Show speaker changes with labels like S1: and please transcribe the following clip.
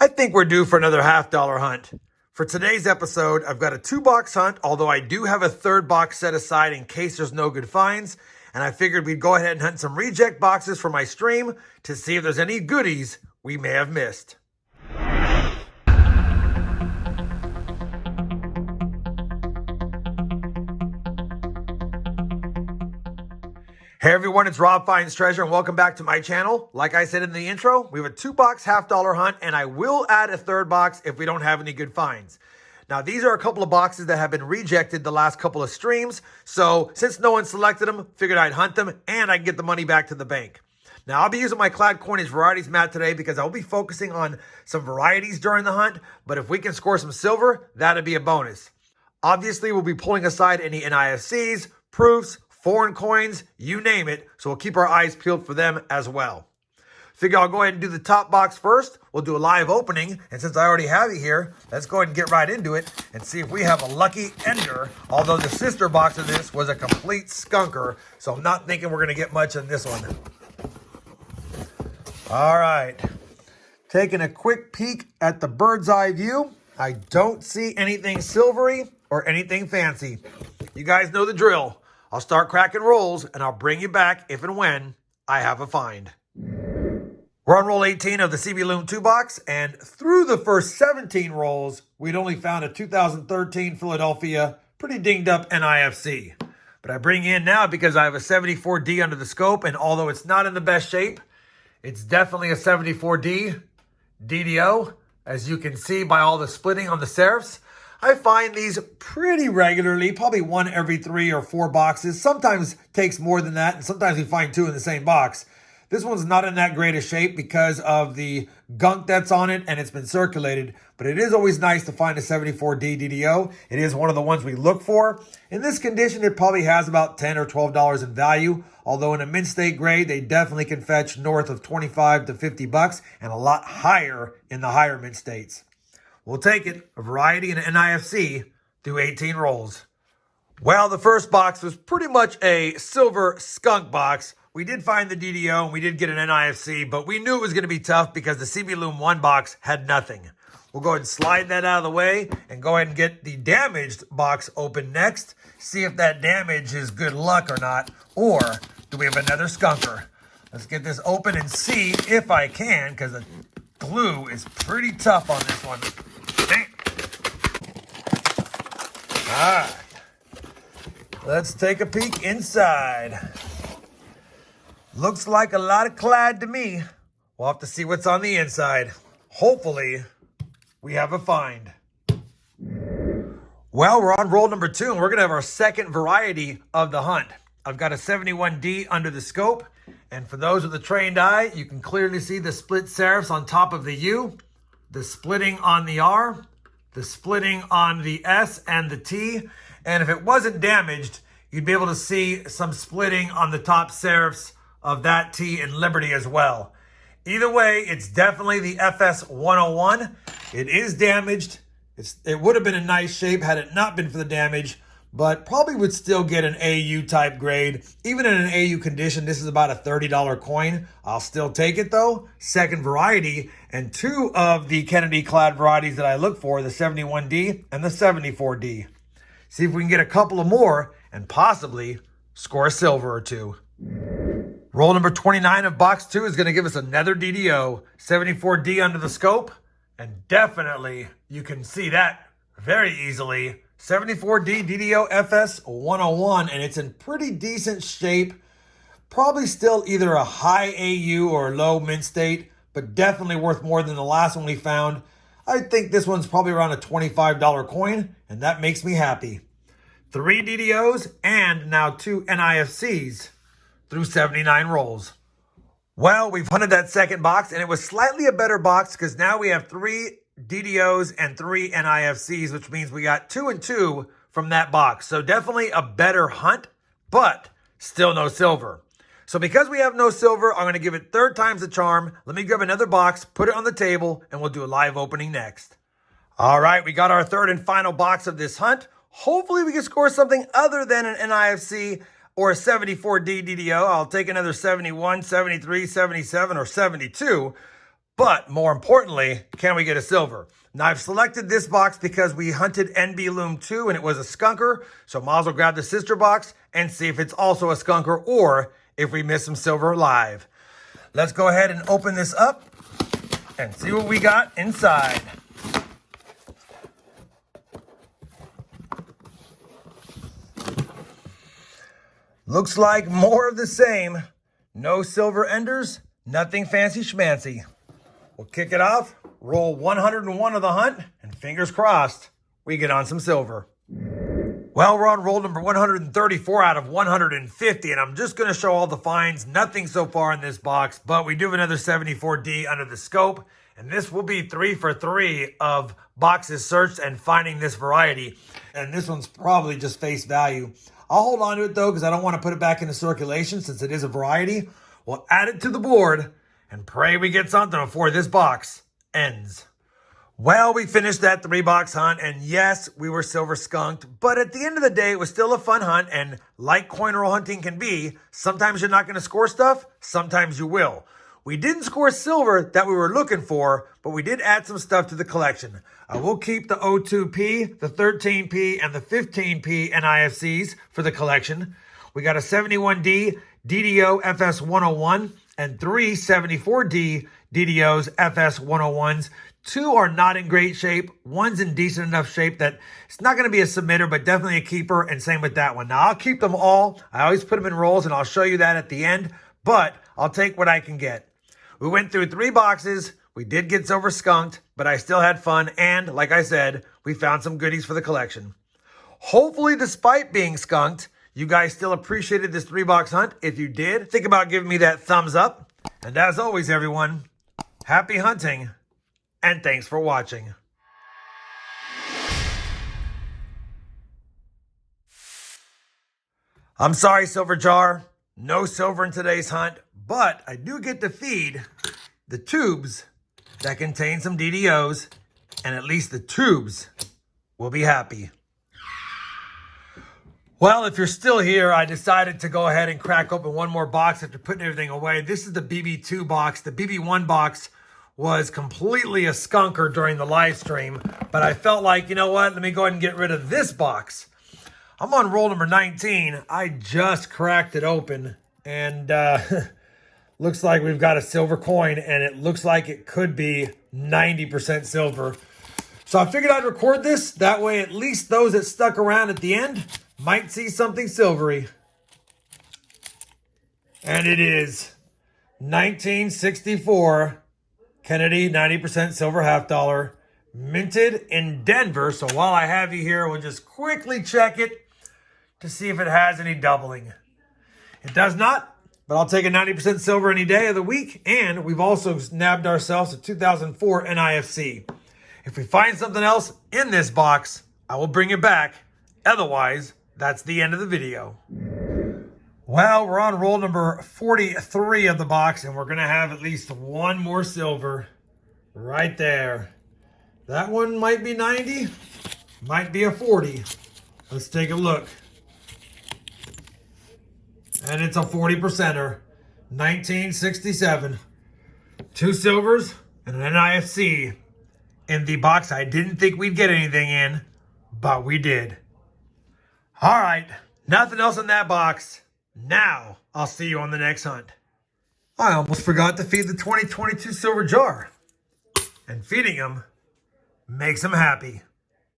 S1: I think we're due for another $half hunt. For today's episode, I've got a 2-box hunt, although I do have a 3rd box set aside in case there's no good finds. And I figured we'd go ahead and hunt some reject boxes for my stream to see if there's any goodies we may have missed. Hey everyone, it's RobFindsTreasure and welcome back to my channel. Like I said in the intro, we have a 2-box $half hunt and I will add a 3rd box if we don't have any good finds. Now these are a couple of boxes that have been rejected the last couple of streams. So since no one selected them, figured I'd hunt them and I can get the money back to the bank. Now I'll be using my clad Coins Varieties mat today because I'll be focusing on some varieties during the hunt. But if we can score some silver, that'd be a bonus. Obviously, we'll be pulling aside any NIFCs, proofs, foreign coins, you name it, so we'll keep our eyes peeled for them as well. Figure I'll go ahead and do the top box first. We'll do a live opening, and since I already have it here, let's go ahead and get right into it and see if we have a lucky ender, although the sister box of this was a complete skunker, so I'm not thinking we're going to get much in this one. All right, taking a quick peek at the bird's eye view. I don't see anything silvery or anything fancy. You guys know the drill. I'll start cracking rolls, and I'll bring you back if and when I have a find. We're on roll 18 of the CB Loom 2-box, and through the first 17 rolls, we'd only found a 2013 Philadelphia pretty dinged up NIFC. But I bring you in now because I have a 74D under the scope, and although it's not in the best shape, it's definitely a 74D DDO, as you can see by all the splitting on the serifs. I find these pretty regularly, probably one every 3 or 4 boxes. Sometimes takes more than that, and sometimes we find 2 in the same box. This one's not in that great a shape because of the gunk that's on it, and it's been circulated. But it is always nice to find a 74D DDO. It is one of the ones we look for. In this condition, it probably has about $10 or $12 in value. Although in a mint state grade, they definitely can fetch north of 25 to 50 bucks and a lot higher in the higher mint states. We'll take it, a variety and an NIFC, through 18 rolls. Well, the first box was pretty much a silver skunk box. We did find the DDO and we did get an NIFC, but we knew it was going to be tough because the CB Loom 1 box had nothing. We'll go ahead and slide that out of the way and go ahead and get the damaged box open next. See if that damage is good luck or not, or do we have another skunker? Let's get this open and see if I can, because the glue is pretty tough on this one. All right, let's take a peek inside. Looks like a lot of clad to me. We'll have to see what's on the inside. Hopefully, we have a find. Well, we're on roll number 2, and we're going to have our second variety of the hunt. I've got a 71D under the scope, and for those with a trained eye, you can clearly see the split serifs on top of the U, the splitting on the R, the splitting on the S and the T, and if it wasn't damaged, you'd be able to see some splitting on the top serifs of that T and Liberty as well. Either way, it's definitely the FS 101. It is damaged. It would have been in nice shape had it not been for the damage, but probably would still get an AU type grade. Even in an AU condition, this is about a $30 coin. I'll still take it though. Second variety, and 2 of the Kennedy clad varieties that I look for, the 71D and the 74D. See if we can get a couple of more and possibly score a silver or 2. Roll number 29 of box 2 is going to give us another DDO, 74D under the scope, and definitely you can see that very easily. 74D DDO FS 101, and it's in pretty decent shape. Probably still either a high AU or low mint state, but definitely worth more than the last one we found. I think this one's probably around a $25 coin, and that makes me happy. 3 DDOs and now 2 NIFCs through 79 rolls. Well, we've hunted that second box, and it was slightly a better box because now we have 3 DDOs and 3 NIFCs, which means we got 2 and 2 from that box. So definitely a better hunt, but still no silver. So because we have no silver, I'm going to give it 3rd time's the charm. Let me grab another box, put it on the table, and we'll do a live opening next. All right, we got our 3rd and final box of this hunt. Hopefully we can score something other than an NIFC or a 74D DDO. I'll take another 71, 73, 77, or 72. But more importantly, can we get a silver? Now I've selected this box because we hunted NB Loom 2 and it was a skunker. So might as well grab the sister box and see if it's also a skunker or if we miss some silver live. Let's go ahead and open this up and see what we got inside. Looks like more of the same. No silver enders, nothing fancy schmancy. We'll kick it off, roll 101 of the hunt, and fingers crossed, we get on some silver. Well, we're on roll number 134 out of 150, and I'm just going to show all the finds. Nothing so far in this box, but we do have another 74D under the scope, and this will be 3 for 3 of boxes searched and finding this variety. And this one's probably just face value. I'll hold on to it, though, because I don't want to put it back into circulation since it is a variety. We'll add it to the board and pray we get something before this box ends. Well, we finished that 3-box hunt, and yes, we were silver skunked, but at the end of the day, it was still a fun hunt, and like coin roll hunting can be, sometimes you're not going to score stuff, sometimes you will. We didn't score silver that we were looking for, but we did add some stuff to the collection. I will keep the O2P, the 13P, and the 15P NIFCs for the collection. We got a 71D DDO FS101 and 3 74D DDOs FS101s. 2 are not in great shape. 1's in decent enough shape that it's not going to be a submitter, but definitely a keeper, and same with that one. Now, I'll keep them all. I always put them in rolls, and I'll show you that at the end, but I'll take what I can get. We went through 3 boxes. We did get silver skunked, but I still had fun, and like I said, we found some goodies for the collection. Hopefully, despite being skunked, you guys still appreciated this 3-box hunt. If you did, think about giving me that thumbs up. And as always, everyone, happy hunting, and thanks for watching. I'm sorry, Silver Jar. No silver in today's hunt, but I do get to feed the tubes that contain some DDOs, and at least the tubes will be happy. Well, if you're still here, I decided to go ahead and crack open one more box after putting everything away. This is the BB2 box. The BB1 box was completely a skunker during the live stream, but I felt like, you know what, let me go ahead and get rid of this box. I'm on roll number 19. I just cracked it open, and looks like we've got a silver coin, and it looks like it could be 90% silver. So I figured I'd record this. That way, at least those that stuck around at the end might see something silvery. And it is 1964 Kennedy 90% silver half dollar, minted in Denver. So while I have you here, we'll just quickly check it to see if it has any doubling. It does not, but I'll take a 90% silver any day of the week. And we've also nabbed ourselves a 2004 NIFC. If we find something else in this box, I will bring it back. Otherwise, that's the end of the video. Well, we're on roll number 43 of the box, and we're going to have at least one more silver right there. That one might be 90, might be a 40. Let's take a look. And it's a 40%er, 1967. 2 silvers and an NIFC in the box I didn't think we'd get anything in, but we did. All right, nothing else in that box. Now, I'll see you on the next hunt. I almost forgot to feed the 2022 Silver Jar. And feeding him makes him happy.